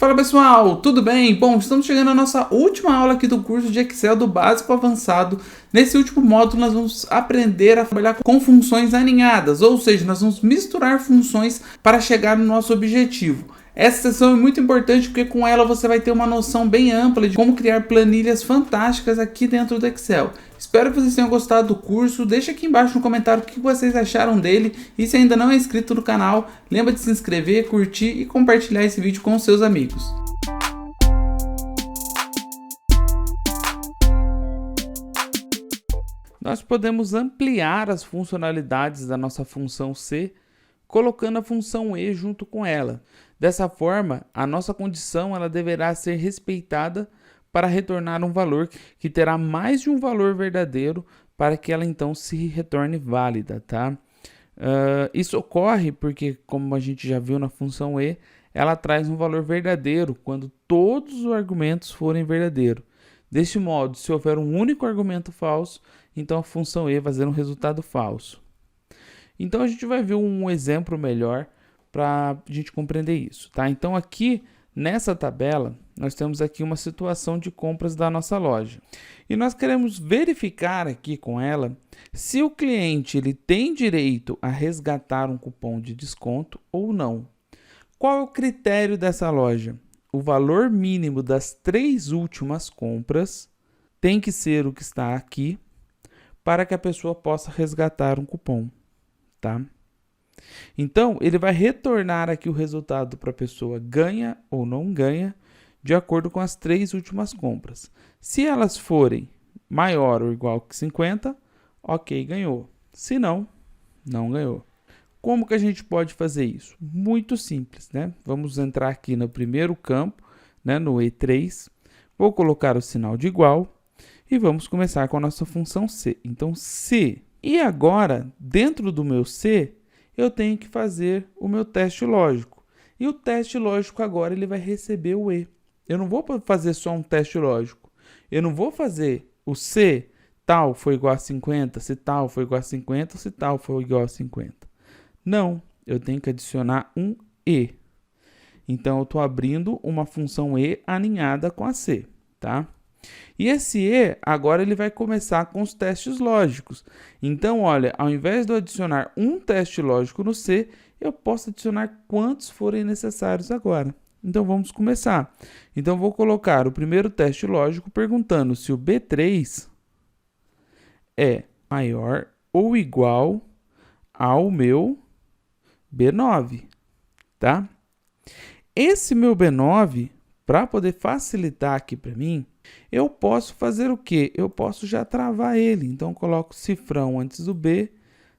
Fala pessoal, tudo bem? Bom, estamos chegando à nossa última aula aqui do curso de Excel do básico ao avançado. Nesse último módulo nós vamos aprender a trabalhar com funções aninhadas, ou seja, nós vamos misturar funções para chegar no nosso objetivo. Essa sessão é muito importante porque com ela você vai ter uma noção bem ampla de como criar planilhas fantásticas aqui dentro do Excel. Espero que vocês tenham gostado do curso. Deixa aqui embaixo no comentário o que vocês acharam dele. E se ainda não é inscrito no canal, lembra de se inscrever, curtir e compartilhar esse vídeo com seus amigos. Nós podemos ampliar as funcionalidades da nossa função C colocando a função E junto com ela. Dessa forma, a nossa condição ela deverá ser respeitada para retornar um valor que terá mais de um valor verdadeiro para que ela então se retorne válida, tá? Isso ocorre porque, como a gente já viu na função E, ela traz um valor verdadeiro quando todos os argumentos forem verdadeiros. Deste modo, se houver um único argumento falso, então a função E vai dar um resultado falso. Então a gente vai ver um exemplo melhor para a gente compreender isso, tá? Então aqui nessa tabela nós temos aqui uma situação de compras da nossa loja e nós queremos verificar aqui com ela se o cliente ele tem direito a resgatar um cupom de desconto ou não. Qual é o critério dessa loja? O valor mínimo das 3 últimas compras tem que ser o que está aqui para que a pessoa possa resgatar um cupom, tá? Então, ele vai retornar aqui o resultado para a pessoa ganha ou não ganha, de acordo com as 3 últimas compras. Se elas forem maior ou igual que 50, ok, ganhou. Se não, não ganhou. Como que a gente pode fazer isso? Muito simples, né? Vamos entrar aqui no primeiro campo, né, no E3. Vou colocar o sinal de igual e vamos começar com a nossa função C. Então, C. E agora, dentro do meu C, eu tenho que fazer o meu teste lógico. E o teste lógico agora ele vai receber o E. Eu não vou fazer só um teste lógico. Eu não vou fazer o C tal foi igual a 50, se tal foi igual a 50, se tal foi igual a 50. Não, eu tenho que adicionar um E. Então, eu estou abrindo uma função E aninhada com a C, tá? E esse E, agora ele vai começar com os testes lógicos. Então, olha, ao invés de eu adicionar um teste lógico no C, eu posso adicionar quantos forem necessários agora. Então, vamos começar. Então, vou colocar o primeiro teste lógico perguntando se o B3 é maior ou igual ao meu B9, tá? Esse meu B9, para poder facilitar aqui para mim, eu posso fazer o quê? Eu posso já travar ele. Então, eu coloco cifrão antes do B,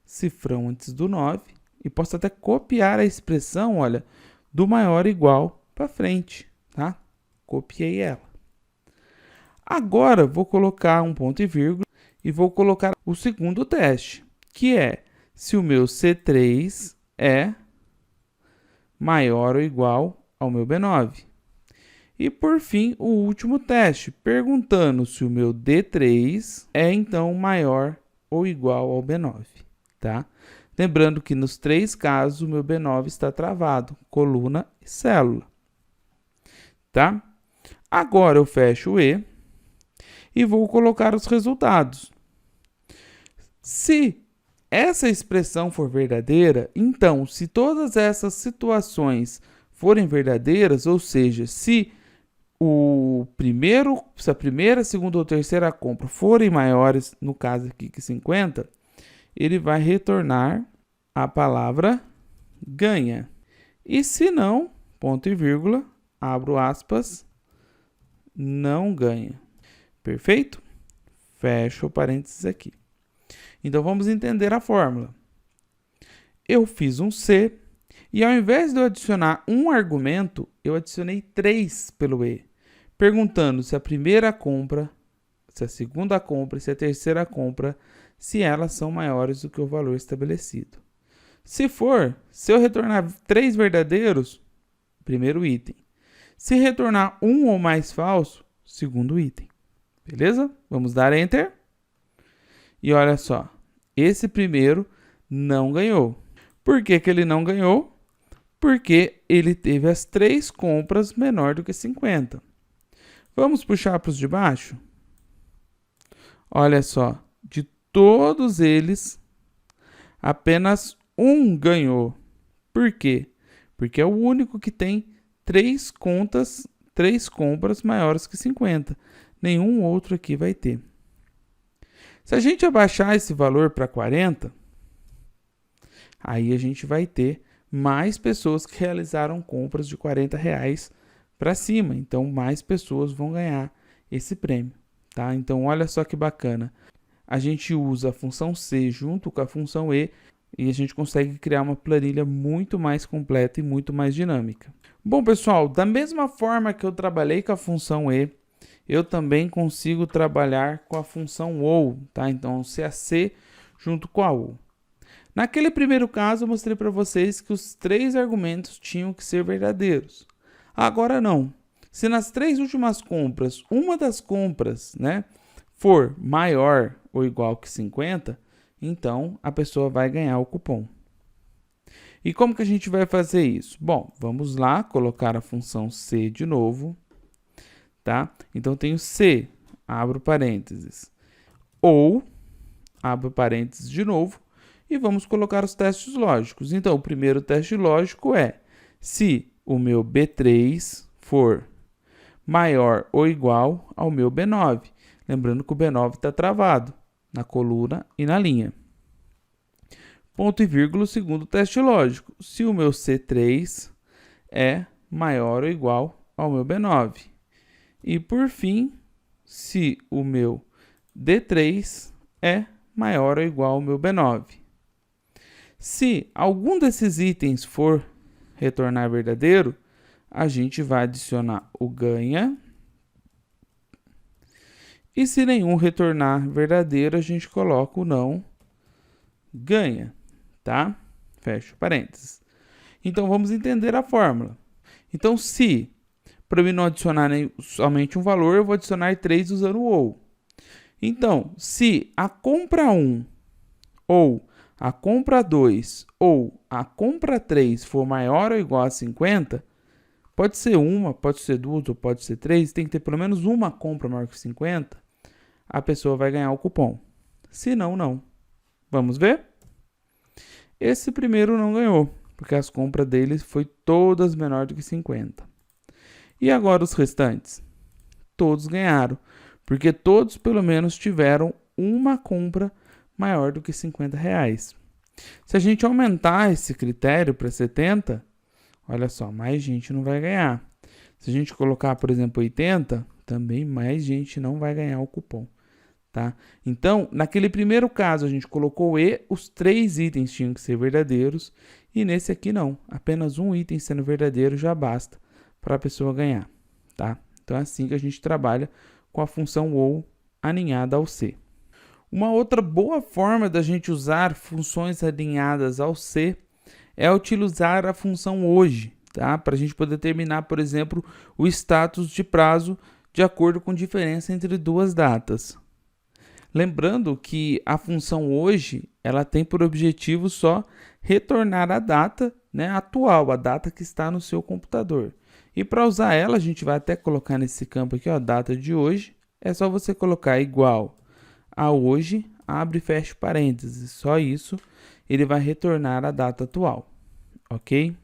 cifrão antes do 9. E posso até copiar a expressão, olha, do maior ou igual para frente, tá? Copiei ela. Agora, vou colocar um ponto e vírgula e vou colocar o segundo teste, que é se o meu C3 é maior ou igual ao meu B9. E, por fim, o último teste, perguntando se o meu D3 é, então, maior ou igual ao B9, tá? Lembrando que, nos 3 casos, o meu B9 está travado, coluna e célula, tá? Agora, eu fecho o E e vou colocar os resultados. Se essa expressão for verdadeira, então, se todas essas situações forem verdadeiras, ou seja, se a primeira, segunda ou terceira compra forem maiores, no caso aqui que 50, ele vai retornar a palavra ganha. E se não, ponto e vírgula, abro aspas, não ganha. Perfeito? Fecho o parênteses aqui. Então, vamos entender a fórmula. Eu fiz um C e, ao invés de eu adicionar um argumento, eu adicionei 3 pelo E, perguntando se a primeira compra, se a segunda compra e se a terceira compra, se elas são maiores do que o valor estabelecido. Se for, se eu retornar 3 verdadeiros, primeiro item. Se retornar um ou mais falso, segundo item. Beleza? Vamos dar Enter. E olha só, esse primeiro não ganhou. Por que que ele não ganhou? porque ele teve as 3 compras menor do que 50. Vamos puxar para os de baixo? Olha só, de todos eles, apenas um ganhou. Por quê? Porque é o único que tem 3 compras maiores que 50. Nenhum outro aqui vai ter. Se a gente abaixar esse valor para 40, aí a gente vai ter mais pessoas que realizaram compras de R$ 40 para cima. Então, mais pessoas vão ganhar esse prêmio. Tá? Então, olha só que bacana. A gente usa a função C junto com a função E e a gente consegue criar uma planilha muito mais completa e muito mais dinâmica. Bom, pessoal, da mesma forma que eu trabalhei com a função E, eu também consigo trabalhar com a função OU, tá? Então, CAC junto com a OU. Naquele primeiro caso, eu mostrei para vocês que os 3 argumentos tinham que ser verdadeiros. Agora não. Se nas 3 últimas compras, uma das compras, né, for maior ou igual que 50, então a pessoa vai ganhar o cupom. E como que a gente vai fazer isso? Bom, vamos lá colocar a função C de novo, tá? Então tenho C, abro parênteses, ou, abro parênteses de novo, e vamos colocar os testes lógicos. Então, o primeiro teste lógico é se o meu B3 for maior ou igual ao meu B9. Lembrando que o B9 está travado na coluna e na linha. Ponto e vírgula, o segundo teste lógico. Se o meu C3 é maior ou igual ao meu B9. E, por fim, se o meu D3 é maior ou igual ao meu B9. Se algum desses itens for retornar verdadeiro, a gente vai adicionar o ganha. E se nenhum retornar verdadeiro, a gente coloca o não ganha, tá? Fecha parênteses. Então, vamos entender a fórmula. Então, se para mim não adicionar somente um valor, eu vou adicionar 3 usando o OU. Então, se a compra 1 ou a compra 2 ou a compra 3 for maior ou igual a 50, pode ser uma, pode ser duas ou pode ser 3, tem que ter pelo menos uma compra maior que 50, a pessoa vai ganhar o cupom. Se não, não. Vamos ver? Esse primeiro não ganhou, porque as compras dele foi todas menor do que 50. E agora os restantes? Todos ganharam, porque todos pelo menos tiveram uma compra maior do que R$ 50. Se a gente aumentar esse critério para 70, olha só, mais gente não vai ganhar. Se a gente colocar, por exemplo, 80, também mais gente não vai ganhar o cupom. Tá? Então, naquele primeiro caso, a gente colocou E, os 3 itens tinham que ser verdadeiros, e nesse aqui não, apenas um item sendo verdadeiro já basta para a pessoa ganhar. Tá? Então, é assim que a gente trabalha com a função OU alinhada ao C. Uma outra boa forma da gente usar funções alinhadas ao C é utilizar a função hoje, tá? Para a gente poder determinar, por exemplo, o status de prazo de acordo com diferença entre duas datas. Lembrando que a função hoje ela tem por objetivo só retornar a data, né, atual, a data que está no seu computador. E para usar ela, a gente vai até colocar nesse campo aqui, ó, data de hoje. É só você colocar igual a hoje, abre e fecha parênteses. Só isso, ele vai retornar a data atual, ok?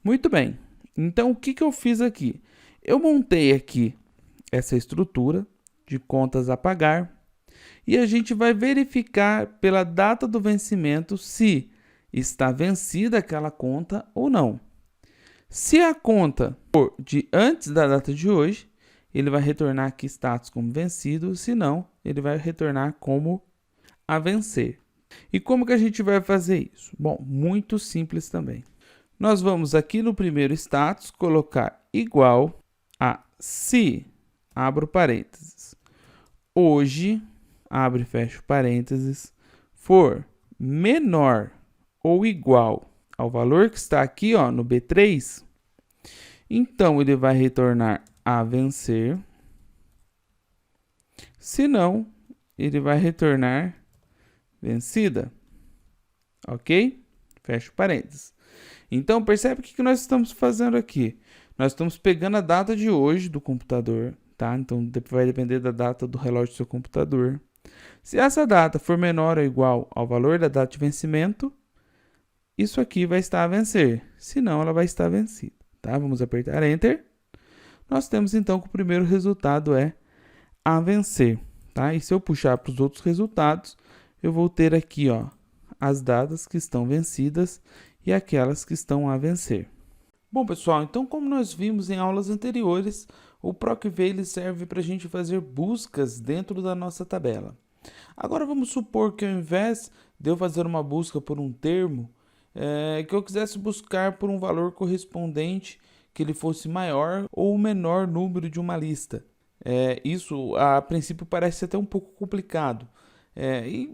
Muito bem. Então, o que eu fiz aqui? Eu montei aqui essa estrutura de contas a pagar e a gente vai verificar pela data do vencimento se está vencida aquela conta ou não. Se a conta for de antes da data de hoje, ele vai retornar aqui status como vencido, se não, ele vai retornar como a vencer. E como que a gente vai fazer isso? Bom, muito simples também. Nós vamos aqui no primeiro status colocar igual a se, abro parênteses, hoje, abre e fecho parênteses, for menor ou igual ao valor que está aqui, ó, no B3, então ele vai retornar a vencer. Se não, ele vai retornar vencida. Ok? Fecho parênteses. Então, percebe o que nós estamos fazendo aqui? Nós estamos pegando a data de hoje do computador, tá? Então, vai depender da data do relógio do seu computador. Se essa data for menor ou igual ao valor da data de vencimento, isso aqui vai estar a vencer. Se não, ela vai estar vencida, tá? Vamos apertar Enter. Nós temos, então, que o primeiro resultado é a vencer, tá? E se eu puxar para os outros resultados, eu vou ter aqui, ó, as datas que estão vencidas e aquelas que estão a vencer. Bom, pessoal, então como nós vimos em aulas anteriores, o PROC-V ele serve para a gente fazer buscas dentro da nossa tabela. Agora vamos supor que ao invés de eu fazer uma busca por um termo, que eu quisesse buscar por um valor correspondente que ele fosse maior ou menor número de uma lista. Isso a princípio parece até um pouco complicado.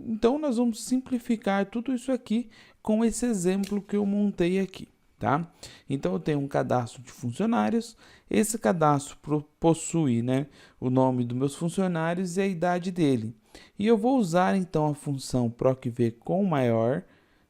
Então nós vamos simplificar tudo isso aqui com esse exemplo que eu montei aqui, tá? Então eu tenho um cadastro de funcionários, esse cadastro possui, né, o nome dos meus funcionários e a idade dele. E eu vou usar então a função PROC-V com maior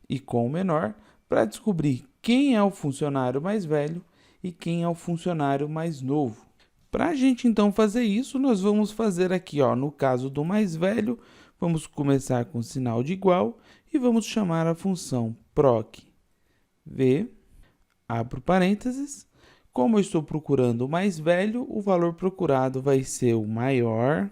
e com menor para descobrir quem é o funcionário mais velho e quem é o funcionário mais novo. Para a gente então fazer isso, nós vamos fazer aqui, ó, no caso do mais velho, vamos começar com sinal de igual e vamos chamar a função PROC-V, abro parênteses. Como eu estou procurando o mais velho, o valor procurado vai ser o maior.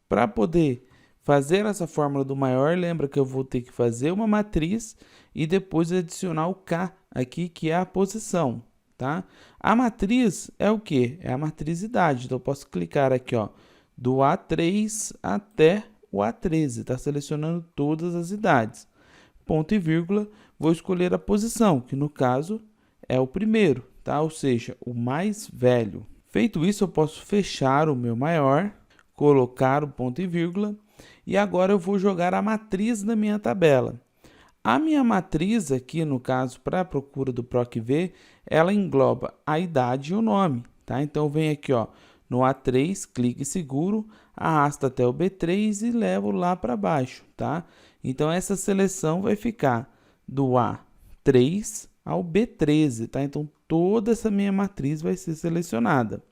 Para poder fazer essa fórmula do maior, lembra que eu vou ter que fazer uma matriz e depois adicionar o K aqui, que é a posição, tá? A matriz é o quê? É a matriz idade. Então, eu posso clicar aqui, ó, do A3 até o A13, está selecionando todas as idades. Ponto e vírgula, vou escolher a posição, que no caso é o primeiro, tá? Ou seja, o mais velho. Feito isso, eu posso fechar o meu maior, colocar o ponto e vírgula, e agora eu vou jogar a matriz na minha tabela. A minha matriz aqui, no caso, para a procura do PROC-V, ela engloba a idade e o nome, tá? Então, eu venho aqui, ó, no A3, clique seguro, arrasta até o B3 e levo lá para baixo, tá? Então, essa seleção vai ficar do A3 ao B13, tá? Então, toda essa minha matriz vai ser selecionada.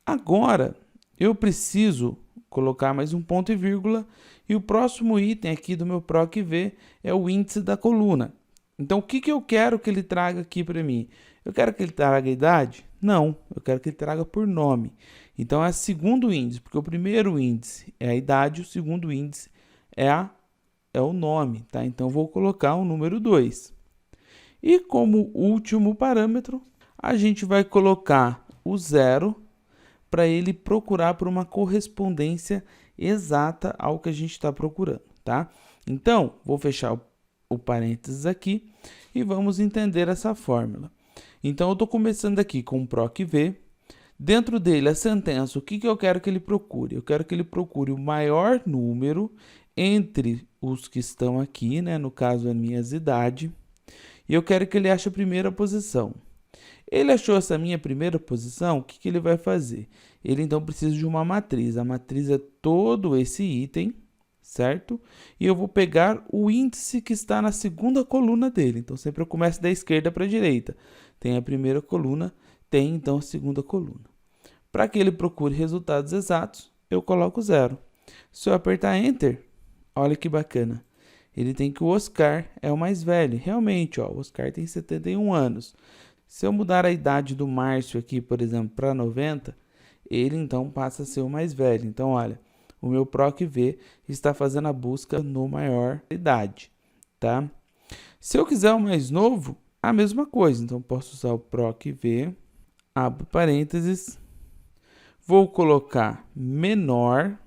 Agora, eu preciso colocar mais um ponto e vírgula, e o próximo item aqui do meu PROC-V é o índice da coluna. Então, o que eu quero que ele traga aqui para mim? Eu quero que ele traga a idade? Não, eu quero que ele traga por nome. Então, é o segundo índice, porque o primeiro índice é a idade, o segundo índice é o nome, tá? Então, eu vou colocar o número 2. E como último parâmetro, a gente vai colocar o 0 para ele procurar por uma correspondência exata ao que a gente está procurando, tá? Então, vou fechar o parênteses aqui e vamos entender essa fórmula. Então, eu estou começando aqui com o PROC-V. Dentro dele, a sentença, o que eu quero que ele procure? Eu quero que ele procure o maior número entre os que estão aqui, né? No caso, as minhas idades. E eu quero que ele ache a primeira posição. Ele achou essa minha primeira posição, o que ele vai fazer? Ele então precisa de uma matriz. A matriz é todo esse item, certo? E eu vou pegar o índice que está na segunda coluna dele. Então, sempre eu começo da esquerda para a direita. Tem a primeira coluna, tem então a segunda coluna. Para que ele procure resultados exatos, eu coloco 0. Se eu apertar Enter, olha que bacana. Ele tem que o Oscar é o mais velho. Realmente, ó, o Oscar tem 71 anos. Se eu mudar a idade do Márcio aqui, por exemplo, para 90, ele então passa a ser o mais velho. Então, olha, o meu PROC-V está fazendo a busca no maior idade, tá? Se eu quiser o mais novo, a mesma coisa. Então, posso usar o PROC-V, abro parênteses, vou colocar menor,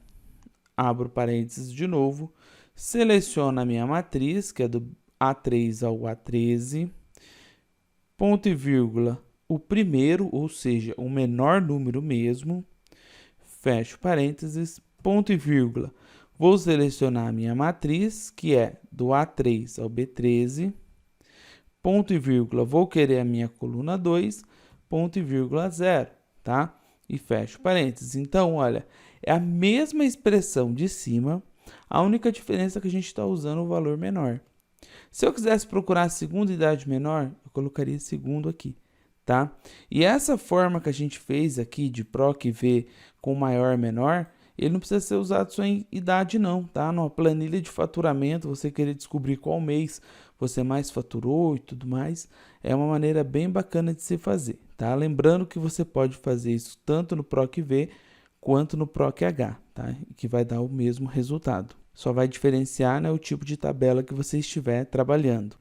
abro parênteses de novo, seleciono a minha matriz, que é do A3 ao A13, ponto e vírgula, o primeiro, ou seja, o menor número mesmo, fecho parênteses, ponto e vírgula, vou selecionar a minha matriz, que é do A3 ao B13, ponto e vírgula, vou querer a minha coluna 2, ponto e vírgula 0, tá? E fecho parênteses. Então, olha, é a mesma expressão de cima, a única diferença é que a gente está usando o valor menor, Se eu quisesse procurar a segunda idade menor, eu colocaria segundo aqui, tá? E essa forma que a gente fez aqui de PROC V com maior e menor, ele não precisa ser usado só em idade não, tá? Numa planilha de faturamento, você querer descobrir qual mês você mais faturou e tudo mais, é uma maneira bem bacana de se fazer, tá? Lembrando que você pode fazer isso tanto no PROC V quanto no PROC H, tá? Que vai dar o mesmo resultado. Só vai diferenciar, né, o tipo de tabela que você estiver trabalhando.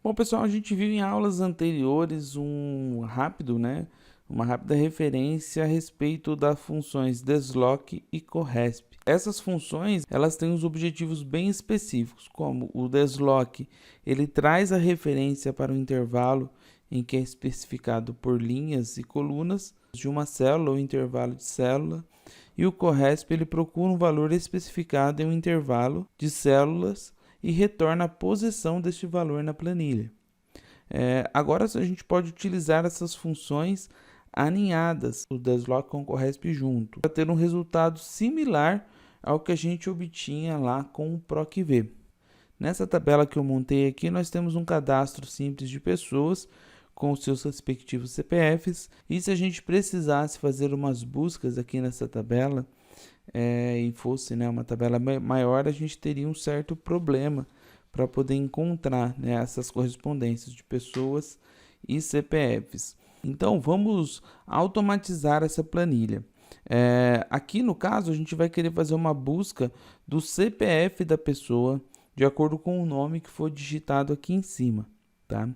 Bom, pessoal, a gente viu em aulas anteriores uma rápida referência a respeito das funções desloc e corresp. Essas funções, elas têm uns objetivos bem específicos, como o desloc, ele traz a referência para o intervalo em que é especificado por linhas e colunas de uma célula ou intervalo de célula, e o corresp, ele procura um valor especificado em um intervalo de células e retorna a posição deste valor na planilha. Agora a gente pode utilizar essas funções aninhadas, o desloc com o corresp junto, para ter um resultado similar ao que a gente obtinha lá com o PROC V. Nessa tabela que eu montei aqui, nós temos um cadastro simples de pessoas com os seus respectivos CPFs, e se a gente precisasse fazer umas buscas aqui nessa tabela, e fosse, né, uma tabela maior, a gente teria um certo problema para poder encontrar, né, essas correspondências de pessoas e CPFs. Então, vamos automatizar essa planilha. Aqui no caso, a gente vai querer fazer uma busca do CPF da pessoa de acordo com o nome que for digitado aqui em cima, tá?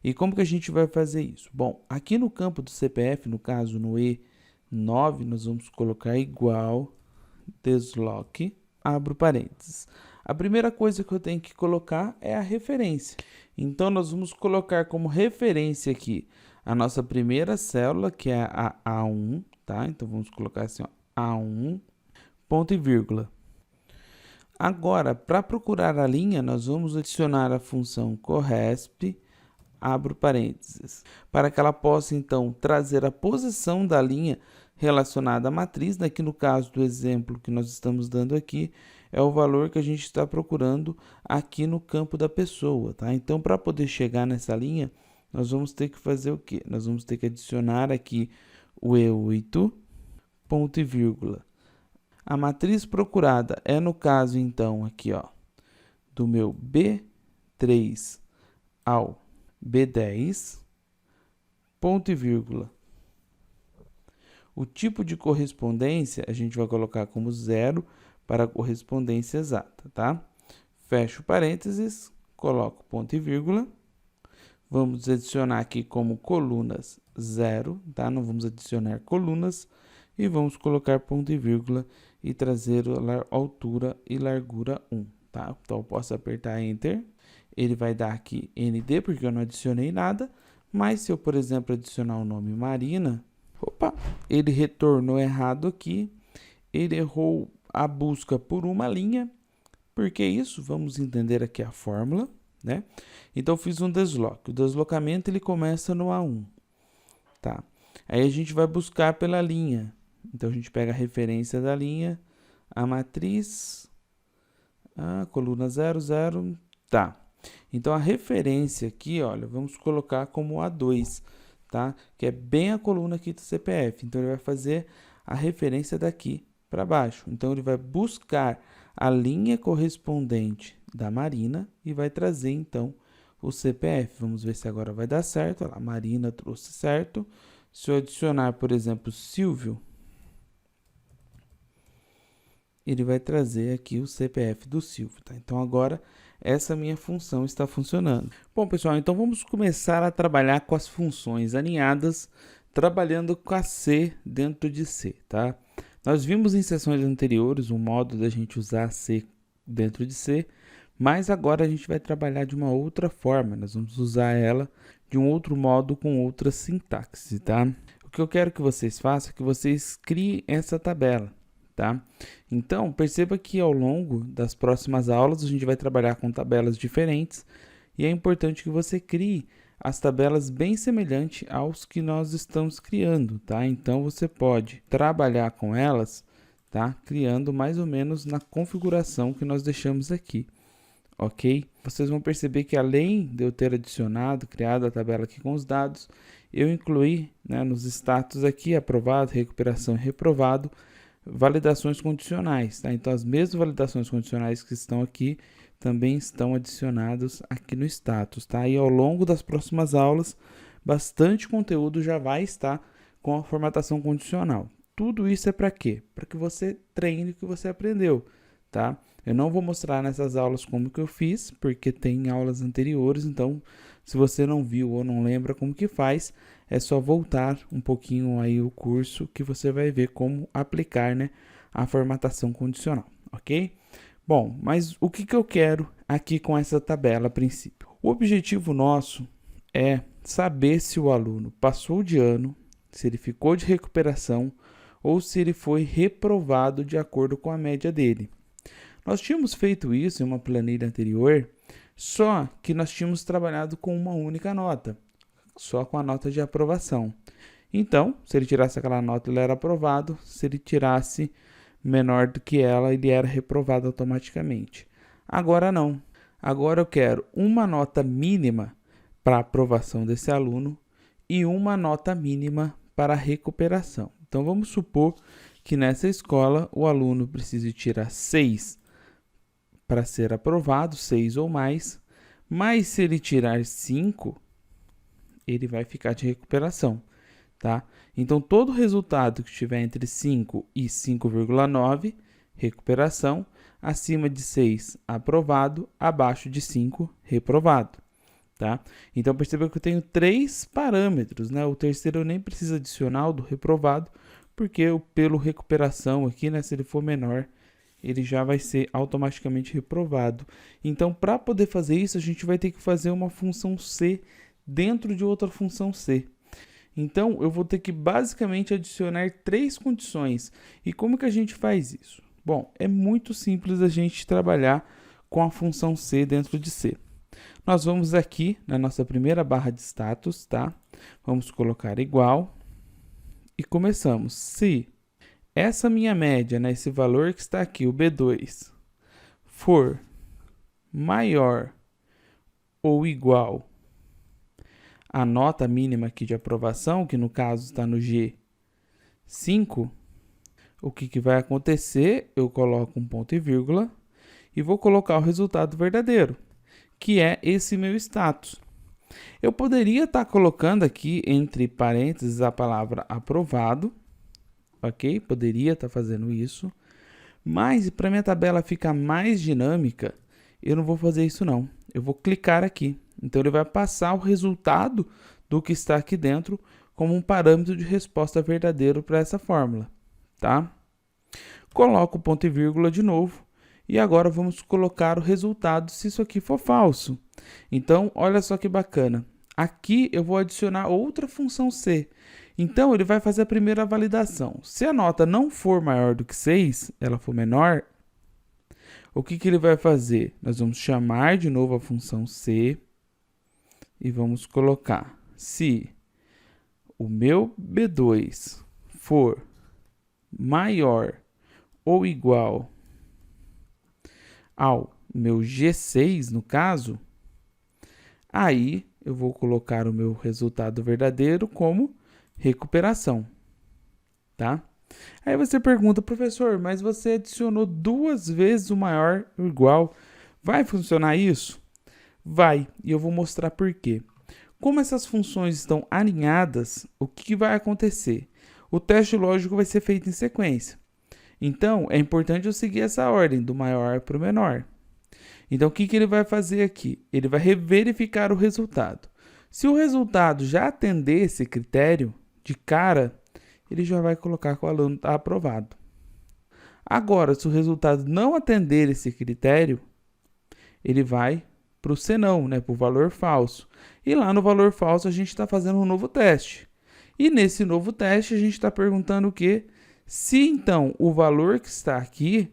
E como que a gente vai fazer isso? Bom, aqui no campo do CPF, no caso no E9, nós vamos colocar igual desloc, abro parênteses. A primeira coisa que eu tenho que colocar é a referência. Então, nós vamos colocar como referência aqui a nossa primeira célula, que é a A1, tá? Então, vamos colocar assim, ó, A1, ponto e vírgula. Agora, para procurar a linha, nós vamos adicionar a função corresp, abro parênteses, para que ela possa, então, trazer a posição da linha relacionada à matriz, né, que no caso do exemplo que nós estamos dando aqui, é o valor que a gente está procurando aqui no campo da pessoa, tá? Então, para poder chegar nessa linha, nós vamos ter que fazer o quê? Nós vamos ter que adicionar aqui o E8, ponto e vírgula. A matriz procurada é, no caso, então, aqui, ó, do meu B3 ao B10, ponto e vírgula. O tipo de correspondência a gente vai colocar como 0 para a correspondência exata, tá? Fecho parênteses, coloco ponto e vírgula. Vamos adicionar aqui como colunas 0, tá? Não vamos adicionar colunas. E vamos colocar ponto e vírgula e trazer a altura e largura 1, tá? Então, eu posso apertar Enter. Ele vai dar aqui ND, porque eu não adicionei nada. Mas se eu, por exemplo, adicionar o nome Marina, ele retornou errado aqui. Ele errou a busca por uma linha. Por que isso? Vamos entender aqui a fórmula, né? Então, eu fiz um desloc. O deslocamento ele começa no A1, tá? Aí a gente vai buscar pela linha. Então, a gente pega a referência da linha, a matriz, a coluna 0, 0, tá. Então, a referência aqui, olha, vamos colocar como A2, tá? Que é bem a coluna aqui do CPF. Então, ele vai fazer a referência daqui para baixo. Então, ele vai buscar a linha correspondente da Marina e vai trazer, então, o CPF. Vamos ver se agora vai dar certo. Olha lá, a Marina trouxe certo. Se eu adicionar, por exemplo, Silvio, ele vai trazer aqui o CPF do Silvio, tá? Então, agora, essa minha função está funcionando. Bom, pessoal, então vamos começar a trabalhar com as funções aninhadas, trabalhando com a C dentro de C, tá? Nós vimos em sessões anteriores um modo da gente usar C dentro de C, mas agora a gente vai trabalhar de uma outra forma. Nós vamos usar ela de um outro modo com outra sintaxe, tá? O que eu quero que vocês façam é que vocês criem essa tabela, tá? Então, perceba que ao longo das próximas aulas a gente vai trabalhar com tabelas diferentes e é importante que você crie as tabelas bem semelhantes aos que nós estamos criando, tá? Então, você pode trabalhar com elas, tá? Criando mais ou menos na configuração que nós deixamos aqui. ok? Vocês vão perceber que além de eu ter adicionado, criado a tabela aqui com os dados, eu incluí, né, nos status aqui, aprovado, recuperação e reprovado, validações condicionais, tá? Então, as mesmas validações condicionais que estão aqui também estão adicionadas aqui no status, tá? E ao longo das próximas aulas, bastante conteúdo já vai estar com a formatação condicional. Tudo isso é para quê? Para que você treine o que você aprendeu, tá? Eu não vou mostrar nessas aulas como que eu fiz, porque tem aulas anteriores, então se você não viu ou não lembra como que faz, é só voltar um pouquinho aí o curso que você vai ver como aplicar, né, a formatação condicional, ok? Bom, mas o que eu quero aqui com essa tabela a princípio? O objetivo nosso é saber se o aluno passou de ano, se ele ficou de recuperação ou se ele foi reprovado de acordo com a média dele. Nós tínhamos feito isso em uma planilha anterior, só que nós tínhamos trabalhado com uma única nota, só com a nota de aprovação. Então, se ele tirasse aquela nota, ele era aprovado. Se ele tirasse menor do que ela, ele era reprovado automaticamente. Agora não. Agora eu quero uma nota mínima para a aprovação desse aluno e uma nota mínima para a recuperação. Então, vamos supor que nessa escola o aluno precise tirar 6 para ser aprovado, 6 ou mais, mas se ele tirar 5, ele vai ficar de recuperação, tá? Então, todo resultado que estiver entre 5 e 5,9, recuperação, acima de 6, aprovado, abaixo de 5, reprovado, tá? Então, perceba que eu tenho 3 parâmetros, né? O terceiro eu nem preciso adicionar, o do reprovado, porque pelo recuperação aqui, né, se ele for menor, ele já vai ser automaticamente reprovado. Então, para poder fazer isso, a gente vai ter que fazer uma função C dentro de outra função C. Então, eu vou ter que basicamente adicionar 3 condições. E como que a gente faz isso? Bom, é muito simples a gente trabalhar com a função C dentro de C. Nós vamos aqui na nossa primeira barra de status, tá? Vamos colocar igual e começamos. Se essa minha média, né, esse valor que está aqui, o B2, for maior ou igual à nota mínima aqui de aprovação, que no caso está no G5, o que vai acontecer? Eu coloco um ponto e vírgula e vou colocar o resultado verdadeiro, que é esse meu status. Eu poderia estar colocando aqui entre parênteses a palavra aprovado, ok? Poderia estar fazendo isso, mas para minha tabela ficar mais dinâmica, eu não vou fazer isso não. Eu vou clicar aqui. Então, ele vai passar o resultado do que está aqui dentro como um parâmetro de resposta verdadeiro para essa fórmula, tá? Coloco o ponto e vírgula de novo e agora vamos colocar o resultado se isso aqui for falso. Então, olha só que bacana. Aqui eu vou adicionar outra função C. Então, ele vai fazer a primeira validação. Se a nota não for maior do que 6, ela for menor, o que ele vai fazer? Nós vamos chamar de novo a função C e vamos colocar se o meu B2 for maior ou igual ao meu G6, no caso, aí eu vou colocar o meu resultado verdadeiro como recuperação, tá? Aí você pergunta, professor, mas você adicionou 2 vezes o maior ou igual. Vai funcionar isso? Vai, e eu vou mostrar por quê. Como essas funções estão alinhadas, o que vai acontecer? O teste lógico vai ser feito em sequência. Então, é importante eu seguir essa ordem, do maior para o menor. Então, o que ele vai fazer aqui? Ele vai reverificar o resultado. Se o resultado já atender esse critério, de cara, ele já vai colocar que o aluno está aprovado. Agora, se o resultado não atender esse critério, ele vai para o senão, né, para o valor falso. E lá no valor falso a gente está fazendo um novo teste. E nesse novo teste a gente está perguntando o quê? Se então o valor que está aqui,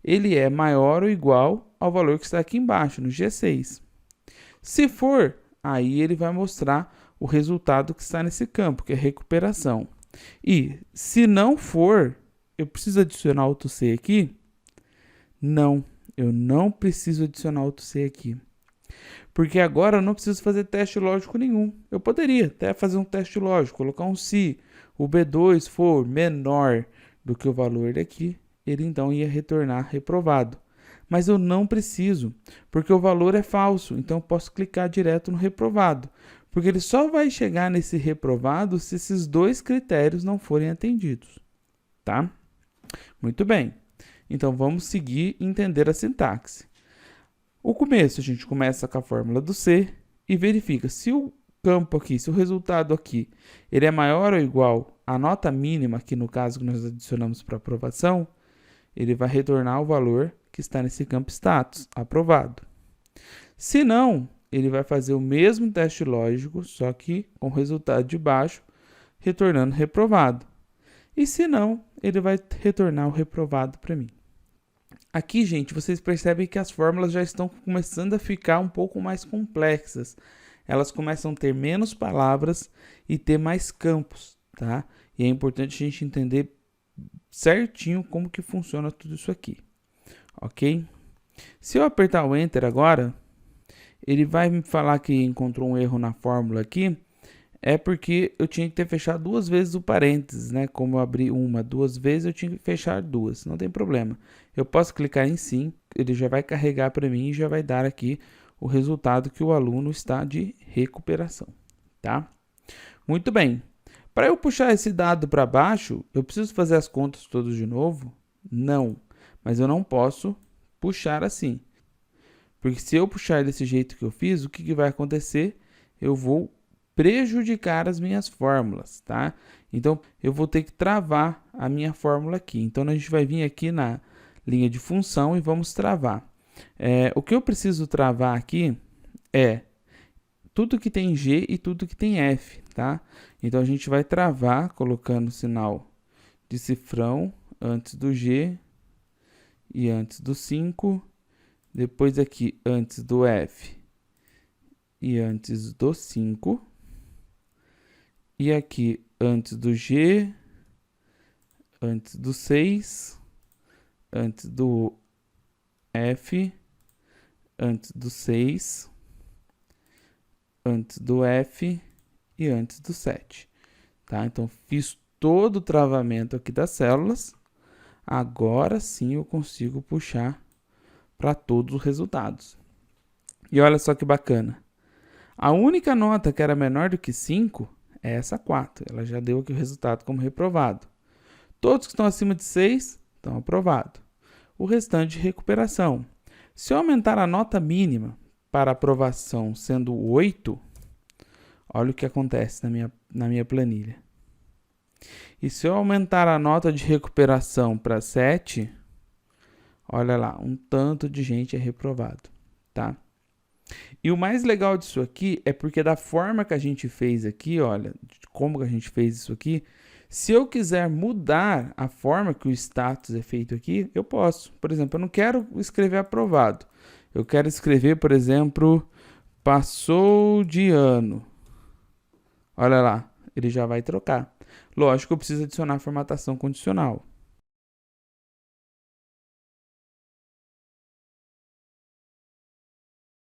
ele é maior ou igual ao valor que está aqui embaixo, no G6. Se for, aí ele vai mostrar o resultado que está nesse campo, que é recuperação. E se não for, eu preciso adicionar outro C aqui? Não, eu não preciso adicionar outro C aqui. Porque agora eu não preciso fazer teste lógico nenhum. Eu poderia até fazer um teste lógico, colocar um se o B2 for menor do que o valor daqui, ele então ia retornar reprovado. Mas eu não preciso, porque o valor é falso, então eu posso clicar direto no reprovado, porque ele só vai chegar nesse reprovado se esses dois critérios não forem atendidos, tá? Muito bem, então vamos seguir e entender a sintaxe. O começo, a gente começa com a fórmula do C e verifica se o campo aqui, se o resultado aqui, ele é maior ou igual à nota mínima, que no caso que nós adicionamos para aprovação, ele vai retornar o valor que está nesse campo status, aprovado. Se não, ele vai fazer o mesmo teste lógico, só que com o resultado de baixo, retornando reprovado. E se não, ele vai retornar o reprovado para mim. Aqui, gente, vocês percebem que as fórmulas já estão começando a ficar um pouco mais complexas. Elas começam a ter menos palavras e ter mais campos, tá? E é importante a gente entender certinho como que funciona tudo isso aqui, ok? Se eu apertar o Enter agora, ele vai me falar que encontrou um erro na fórmula aqui, é porque eu tinha que ter fechado duas vezes o parênteses, né? Como eu abri uma, duas vezes, eu tinha que fechar duas, não tem problema. Eu posso clicar em sim, ele já vai carregar para mim e já vai dar aqui o resultado que o aluno está de recuperação, tá? Muito bem. Para eu puxar esse dado para baixo, eu preciso fazer as contas todas de novo? Não, mas eu não posso puxar assim. Porque se eu puxar desse jeito que eu fiz, o que vai acontecer? Eu vou prejudicar as minhas fórmulas, tá? Então, eu vou ter que travar a minha fórmula aqui. Então, a gente vai vir aqui na linha de função e vamos travar. O que eu preciso travar aqui é tudo que tem G e tudo que tem F, tá? Então, a gente vai travar colocando o sinal de cifrão antes do G e antes do 5, depois aqui antes do F e antes do 5, e aqui antes do G, antes do 6, antes do F, antes do 6, antes do F e antes do 7, tá? Então, fiz todo o travamento aqui das células, agora sim eu consigo puxar para todos os resultados. E olha só que bacana, a única nota que era menor do que 5 é essa 4, ela já deu aqui o resultado como reprovado. Todos que estão acima de 6 estão aprovados. O restante de recuperação. Se eu aumentar a nota mínima para aprovação sendo 8, olha o que acontece na minha planilha. E se eu aumentar a nota de recuperação para 7, olha lá, um tanto de gente é reprovado, tá? E o mais legal disso aqui é porque da forma que a gente fez aqui, olha, como que a gente fez isso aqui, se eu quiser mudar a forma que o status é feito aqui, eu posso. Por exemplo, eu não quero escrever aprovado. Eu quero escrever, por exemplo, passou de ano. Olha lá, ele já vai trocar. Lógico que eu preciso adicionar formatação condicional,